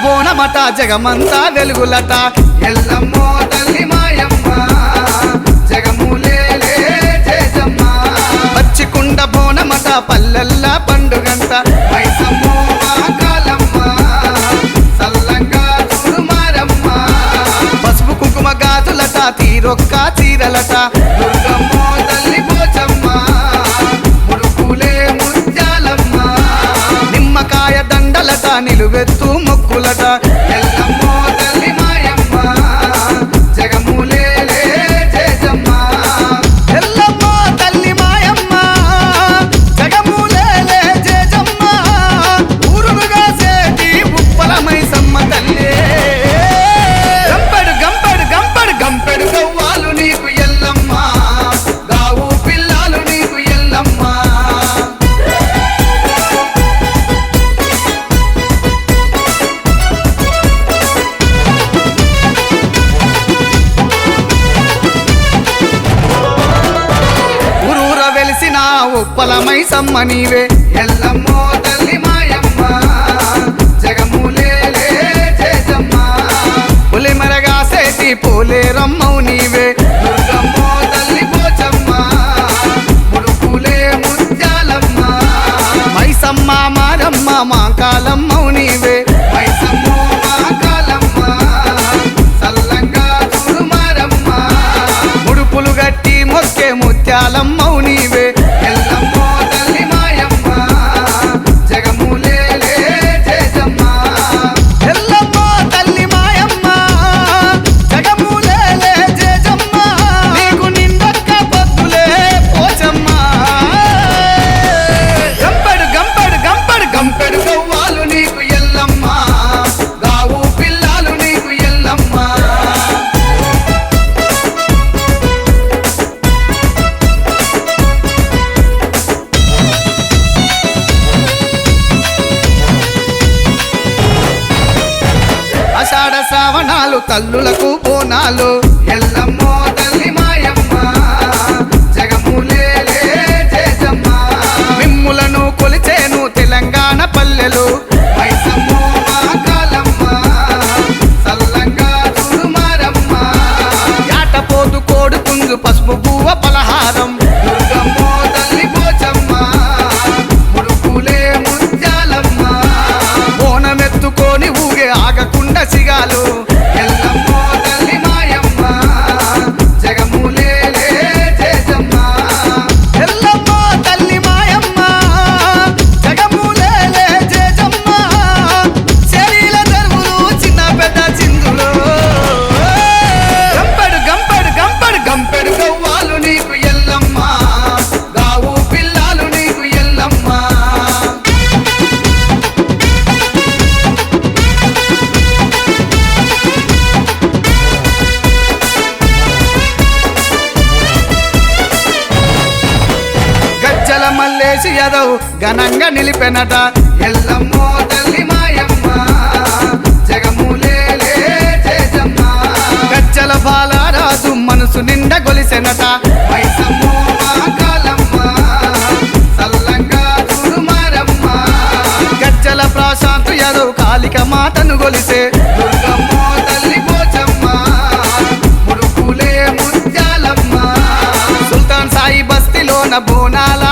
బోనమట జగమంతా వెలుగులట ఎల్లమ్మో తల్లి మాయమ్మ జగములేలే జేజమ్మ పచ్చికుండ బోనమట పల్లెల్ల పండుగంట మైసమ్మో కాలమ్మ సల్లంగా చూడు మారమ్మ పసుపు కుంకుమ గాజులట తీరొక్క చీరలట దుర్గమ్మో తల్లి పోచమ్మ ముడుకులే ముత్యాలమ్మ నిమ్మకాయ దండలట నిలువెత్తు మొక్కులట ఎల్లమ్మో తల్లి మాయమ్మ జగములేలే జేజమ్మ ఎల్లమ్మో తల్లి మాయమ్మ జగములేలే జేజమ్మ ఊరుగా సేటి ఉప్పల మైసమ్మ తల్లి గంపెడు గంపెడు గంపెడు గంపెడు గవ్వాలు నీకు ఎల్లమ్మ గావు పిల్లాలు నీకు ఎల్లమ్మ వెలిసిన ఉప్పల మైసమ్మ నీవే ఎల్లమ్మో తల్లి మాయమ్మ జగములేలే జేజమ్మ పులిమరగా సేటి పోలే రమ్మవు నీవే దుర్గమ్మో తల్లి పోచమ్మ ముడుకులే ముత్యాలమ్మ మైసమ్మ మారమ్మ మా కాలమ్మవు నీవే మైసమ్మో మా కాలమ్మ సల్లంగా చూడు మారమ్మ ముడుపులు గట్టి మొక్కే ముత్యాలమ్మవు నీవే ఎల్లమ్మో తల్లి మాయమ్మ జగములేలే జేజమ్మ ఎల్లమ్మో తల్లి మాయమ్మ జగములేలే జేజమ్మ నీకు నిండక్క పొద్దులే పోచమ్మ గంపెడు గంపెడు గంపెడు గంపెడు గవ్వాలు నీకు ఎల్లమ్మ గావు పిల్లాలు నీకు ఎల్లమ్మ ఆషాఢ శ్రావణాలు తల్లులకు బోనాలు ఎల్లమ్మో తల్లి మాయమ్మ జగములేలే జేజమ్మ మిమ్ములను కొలిచేను తెలంగాణ పల్లెలు మైసమ్మో మా కాలమ్మ సల్లంగా చూడు మారమ్మ యాటపోతు కోడు పుంజు పసుపు పువ్వ పలహారం దుర్గమ్మో తల్లి పోచమ్మ ముడుకులే ముత్యాలమ్మ బోనమెత్తుకొని ఊగే ఆగకుండా సిగాలు ఎల్లమ్మో తల్లి మాయమ్మ జగములేలే జేజమ్మ ఎల్లమ్మో తల్లి మాయమ్మ జగములేలే జేజమ్మ శరీల దరువులు చిన్న పెద్ద చిందులు గంపెడు గంపెడు గంపెడు గంపెడు గవ్వాలు నీకు ఎల్లమ్మ గావు పిల్లాలు నీకు ఎల్లమ్మ గజ్జల మల్లేసి యదవ్ ఘనంగా నిలిపెనట ఎల్లమ్మో తల్లి మాయమ్మ జగములేలే జేజమ్మ గజ్జల బాలరాజు మనసు నిండా గొలిసెనట మైసమ్మో మా కాలమ్మ సల్లంగా చూడు మారమ్మ గజ్జల ప్రశాంత్ యదవ్ కాళిక మాతను గొలిసే దుర్గమ్మో తల్లి పోచమ్మ ముడుకులే ముత్యాలమ్మ సుల్తాన్ సాయి బస్తీలోన బోనాల